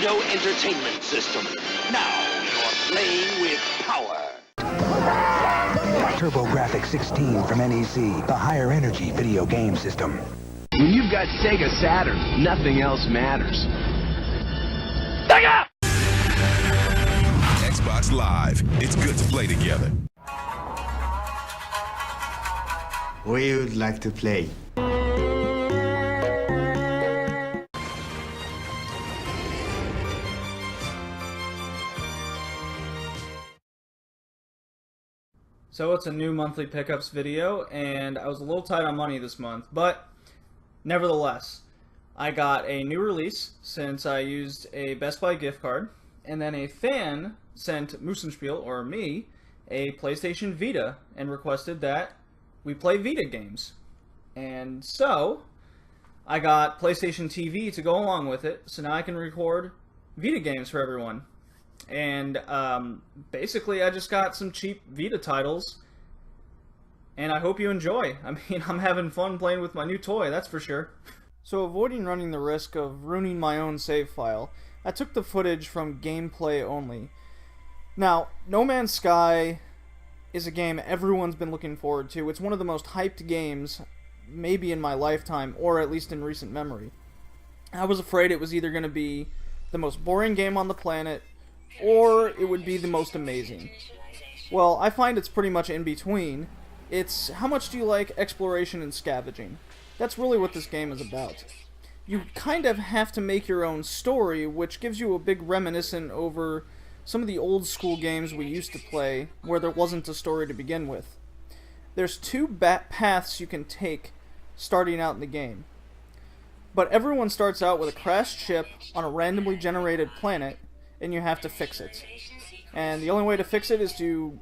Video Entertainment System. Now you're playing with power. TurboGrafx 16 from NEC, the higher energy video game system. When you've got Sega Saturn, nothing else matters. Xbox Live. It's good to play together. We would like to play. So it's a new monthly pickups video, and I was a little tight on money this month, but nevertheless, I got a new release since I used a Best Buy gift card, and then a fan sent Moosen Spiel, or me, a PlayStation Vita, and requested that we play Vita games. And so, I got PlayStation TV to go along with it, so now I can record Vita games for everyone. And basically I just got some cheap Vita titles, and I hope you enjoy. I mean, I'm having fun playing with my new toy, that's for sure. So avoiding running the risk of ruining my own save file, I took the footage from gameplay only. Now, No Man's Sky is a game everyone's been looking forward to. It's one of the most hyped games, maybe in my lifetime, or at least in recent memory. I was afraid it was either going to be the most boring game on the planet, or it would be the most amazing. Well, I find it's pretty much in between. It's how much do you like exploration and scavenging? That's really what this game is about. You kind of have to make your own story, which gives you a big reminiscent over some of the old school games we used to play, where there wasn't a story to begin with. There's two paths you can take starting out in the game. But everyone starts out with a crashed ship on a randomly generated planet, and you have to fix it. And the only way to fix it is to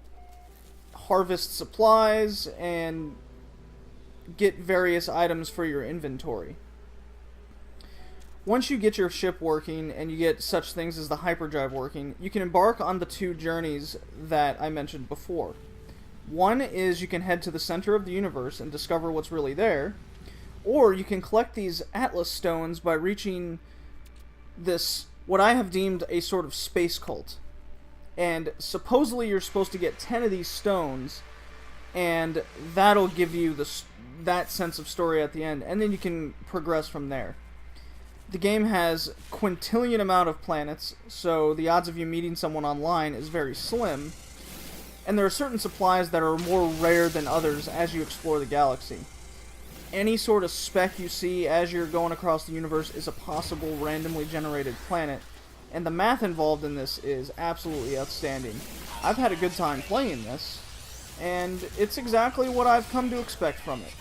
harvest supplies and get various items for your inventory. Once you get your ship working and you get such things as the hyperdrive working, you can embark on the two journeys that I mentioned before. One is you can head to the center of the universe and discover what's really there, or you can collect these Atlas stones by reaching this, what I have deemed a sort of space cult. And supposedly you're supposed to get 10 of these stones, and that'll give you that sense of story at the end, and then you can progress from there. The game has quintillion amount of planets, so the odds of you meeting someone online is very slim, and there are certain supplies that are more rare than others as you explore the galaxy. Any sort of speck you see as you're going across the universe is a possible randomly generated planet, and the math involved in this is absolutely outstanding. I've had a good time playing this, and it's exactly what I've come to expect from it.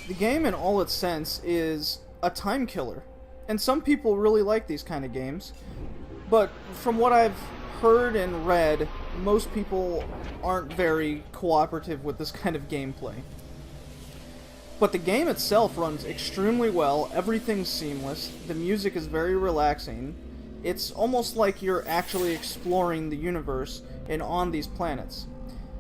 The game in all its sense is a time killer, and some people really like these kind of games, but from what I've heard and read, most people aren't very cooperative with this kind of gameplay. But the game itself runs extremely well, everything's seamless, the music is very relaxing, it's almost like you're actually exploring the universe and on these planets.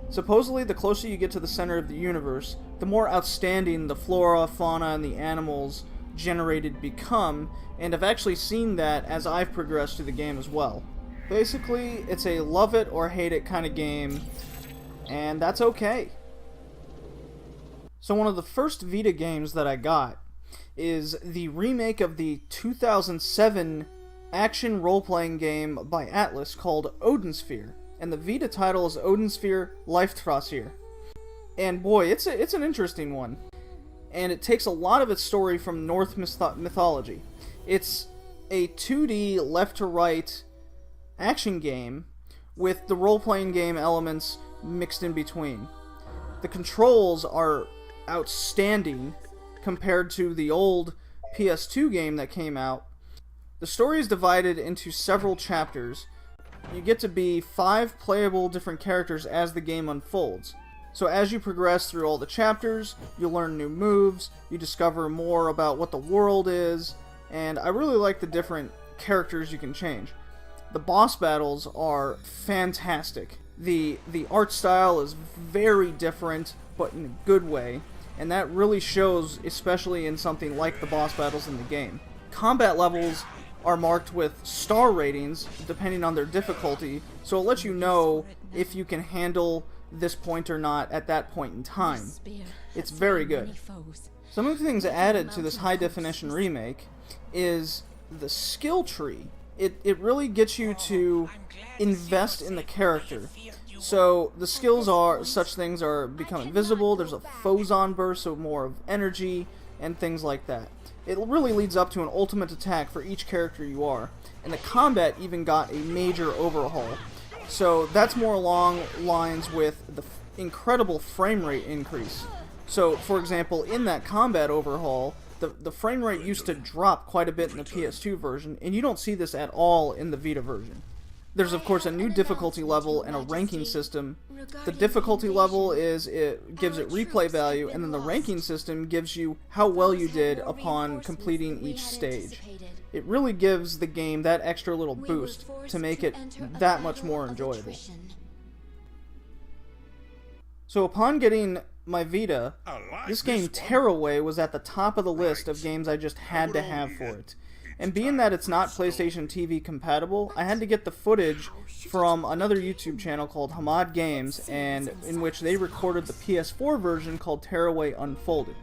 Supposedly, the closer you get to the center of the universe, the more outstanding the flora, fauna, and the animals generated become, and I've actually seen that as I've progressed through the game as well. Basically, it's a love it or hate it kind of game, and that's okay. So one of the first Vita games that I got is the remake of the 2007 action role-playing game by Atlas called Odin Sphere, and the Vita title is Odin Sphere Lieftrassier. And boy, it's an interesting one, and it takes a lot of its story from Norse mythology. It's a 2D left-to-right action game with the role-playing game elements mixed in between. The controls are outstanding compared to the old PS2 game that came out. The story is divided into several chapters. You get to be 5 playable different characters as the game unfolds. So as you progress through all the chapters, you learn new moves, you discover more about what the world is, and I really like the different characters you can change. The boss battles are fantastic. The art style is very different, but in a good way, and that really shows, especially in something like the boss battles in the game. Combat levels are marked with star ratings depending on their difficulty, so it lets you know if you can handle this point or not at that point in time. It's very good. Some of the things added to this high-definition remake is the skill tree. It really gets you to invest in the character. So the skills are, such things are become invisible, there's a Phozon burst, so more of energy, and things like that. It really leads up to an ultimate attack for each character you are. And the combat even got a major overhaul. So that's more along lines with the incredible frame rate increase. So, for example, in that combat overhaul, the frame rate used to drop quite a bit in the PS2 version, and you don't see this at all in the Vita version. There's, of course, a new difficulty level and a ranking system. The difficulty level is, it gives it replay value, and then the ranking system gives you how well you did upon completing each stage. It really gives the game that extra little boost to make it that much more enjoyable. So upon getting my Vita, this game Tearaway was at the top of the list of games I just had to have for it. And being that it's not PlayStation TV compatible, I had to get the footage from another YouTube channel called Hamad Games, and in which they recorded the PS4 version called Tearaway Unfolded.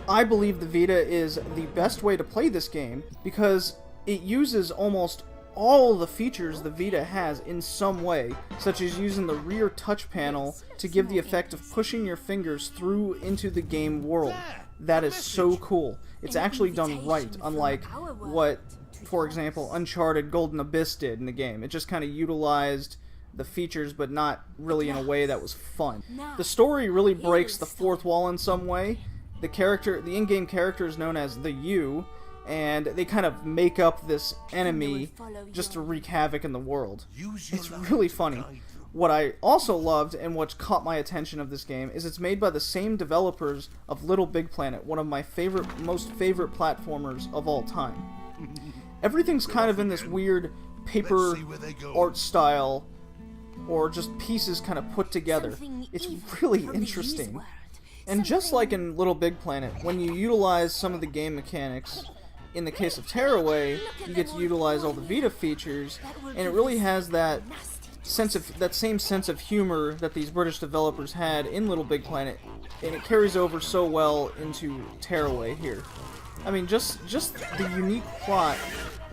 I believe the Vita is the best way to play this game because it uses almost all the features the Vita has in some way, such as using the rear touch panel to give the effect of pushing your fingers through into the game world. That is so cool. It's actually done right, unlike what, for example, Uncharted Golden Abyss did in the game. It just kind of utilized the features, but not really in a way that was fun. The story really breaks the fourth wall in some way. The in-game character is known as the U, and they kind of make up this enemy just to wreak havoc in the world. It's really funny. What I also loved, and what caught my attention of this game, is it's made by the same developers of Little Big Planet, one of my most favorite platformers of all time. Everything's kind of in this weird paper art style, or just pieces kind of put together. It's really interesting. And just like in Little Big Planet, when you utilize some of the game mechanics, in the case of Tearaway, you get to utilize all the Vita features, and it really has that same sense of humor that these British developers had in Little Big Planet, and it carries over so well into Tearaway here. I mean, just the unique plot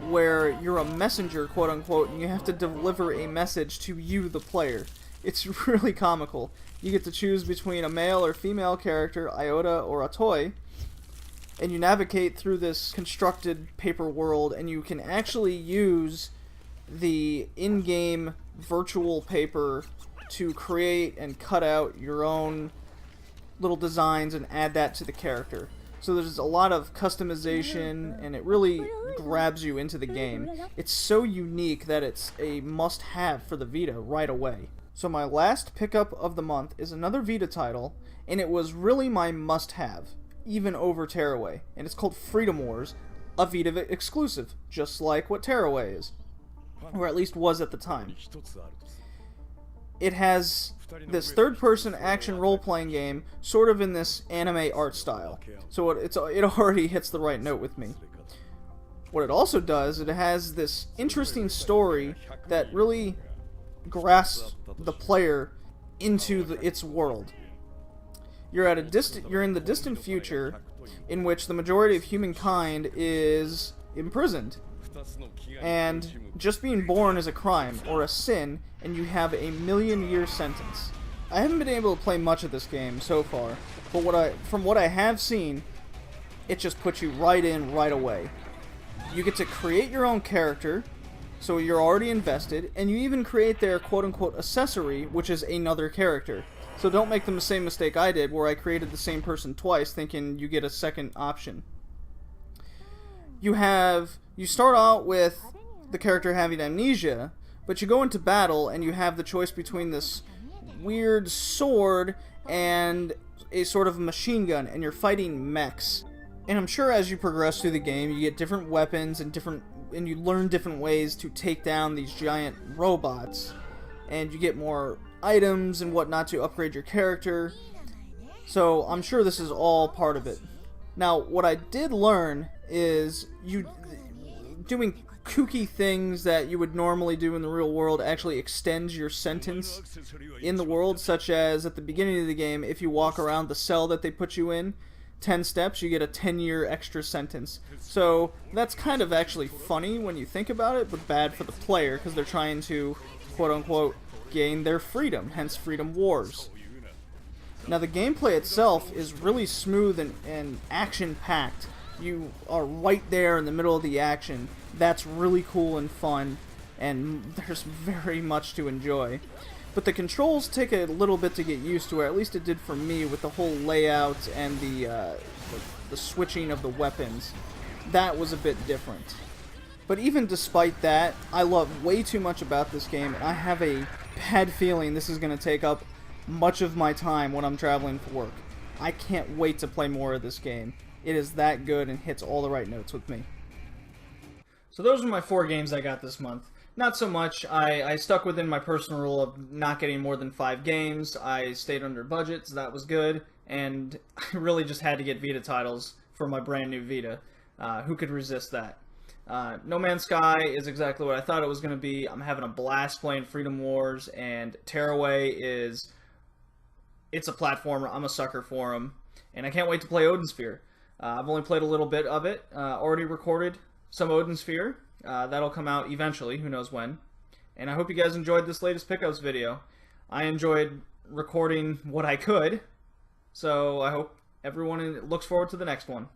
where you're a messenger, quote unquote, and you have to deliver a message to you, the player. It's really comical. You get to choose between a male or female character, Iota or Atoy, and you navigate through this constructed paper world, and you can actually use the in-game virtual paper to create and cut out your own little designs and add that to the character. So there's a lot of customization, and it really grabs you into the game. It's so unique that it's a must-have for the Vita right away. So my last pickup of the month is another Vita title, and it was really my must-have, even over Tearaway, and it's called Freedom Wars, a Vita exclusive, just like what Tearaway is, or at least was at the time. It has this third-person action role-playing game, sort of in this anime art style, so it already hits the right note with me. What it also does, it has this interesting story that really grasps the player into its world. You're in the distant future, in which the majority of humankind is imprisoned, and just being born is a crime or a sin, and you have a 1,000,000-year sentence. I haven't been able to play much of this game so far, but from what I have seen, it just puts you right in right away. You get to create your own character, so you're already invested, and you even create their quote-unquote accessory, which is another character. So don't make the same mistake I did, where I created the same person twice, thinking you get a second option. You start out with the character having amnesia, but you go into battle, and you have the choice between this weird sword and a sort of machine gun, and you're fighting mechs. And I'm sure as you progress through the game, you get different weapons and you learn different ways to take down these giant robots, and you get more items and whatnot to upgrade your character. So I'm sure this is all part of it. Now, what I did learn is doing kooky things that you would normally do in the real world actually extends your sentence in the world, such as at the beginning of the game, if you walk around the cell that they put you in 10 steps, you get a 10-year extra sentence. So that's kind of actually funny when you think about it, but bad for the player because they're trying to, quote-unquote, gain their freedom, hence Freedom Wars. Now the gameplay itself is really smooth and action-packed. You are right there in the middle of the action. That's really cool and fun, and there's very much to enjoy. But the controls take a little bit to get used to, or at least it did for me, with the whole layout and the switching of the weapons. That was a bit different. But even despite that, I love way too much about this game, and I have a bad feeling this is going to take up much of my time when I'm traveling for work. I can't wait to play more of this game. It is that good and hits all the right notes with me. So those are my 4 games I got this month. Not so much. I stuck within my personal rule of not getting more than 5 games. I stayed under budget, so that was good. And I really just had to get Vita titles for my brand new Vita. Who could resist that? No Man's Sky is exactly what I thought it was going to be. I'm having a blast playing Freedom Wars, and Tearaway is... it's a platformer. I'm a sucker for them. And I can't wait to play Odin Sphere. I've only played a little bit of it. Already recorded some Odin Sphere. That'll come out eventually, who knows when. And I hope you guys enjoyed this latest pickups video. I enjoyed recording what I could, so I hope everyone looks forward to the next one.